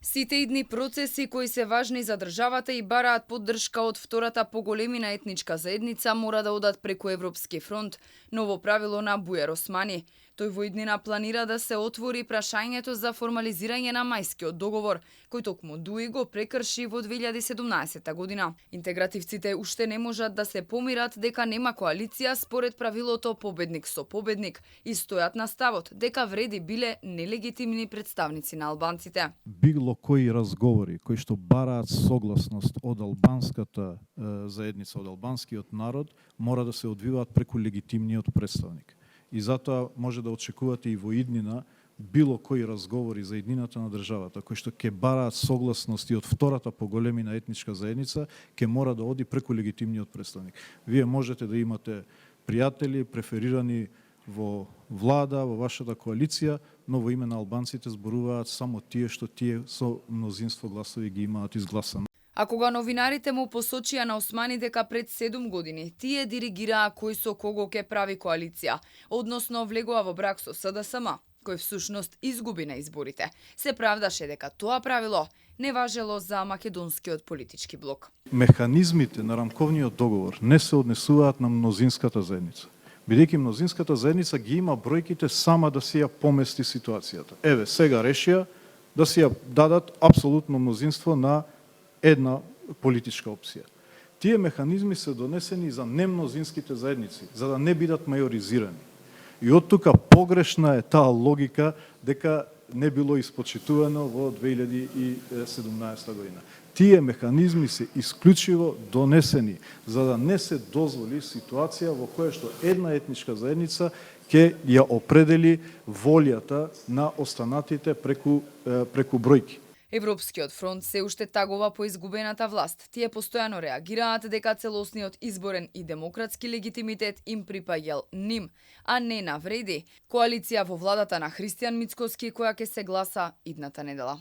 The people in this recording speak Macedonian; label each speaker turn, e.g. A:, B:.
A: Сите идни процеси кои се важни за државата и бараат поддршка од втората поголемина етничка заедница мора да одат преку Европски фронт, ново правило на Бујар Османи. Тој во иднина планира да се отвори прашањето за формализирање на Мајскиот договор, кој токму Дуи го прекрши во 2017 година. Интегративците уште не можат да се помират дека нема коалиција според правилото победник со победник и стојат на ставот дека вреди биле нелегитимни представници на албанците.
B: Било кои разговори кои што бараат согласност од албанската заедница, од албанскиот народ, мора да се одвиваат преку легитимниот представник. И затоа може да очекувате и во иднина било кои разговори за иднината на државата, кои што ќе бараат согласност и од втората поголемина етничка заедница, ќе мора да оди преку легитимниот представник. Вие можете да имате пријатели, преферирани во влада, во вашата коалиција, но во име на албанците зборуваат само тие што тие со мнозинство гласови ги имаат изгласано.
A: А кога новинарите му посочија на Османи дека пред 7 години тие диригираа кој со кого ќе прави коалиција, односно влегува во брак со СДСМ, кој всушност изгуби на изборите, се правдаше дека тоа правило не важело за македонскиот политички блок.
B: Механизмите на рамковниот договор не се однесуваат на мнозинската заедница. Бидејќи мнозинската заедница ги има бројките сама да си ја помести ситуацијата. Еве, сега решија да си ја дадат апсолутно мнозинство на една политичка опција. Тие механизми се донесени за немнозинските заедници, за да не бидат мајоризирани. И од тука погрешна е таа логика дека не било испочитувано во 2017 година. Тие механизми се исклучиво донесени за да не се дозволи ситуација во која што една етничка заедница ќе ја определи волјата на останатите преку бројки.
A: Европскиот фронт се уште тагува по изгубената власт. Тие постојано реагираат дека целосниот изборен и демократски легитимитет им припаѓал ним, а не на вреди. Коалиција во владата на Христијан Мицкоски која ќе се гласа идната недела.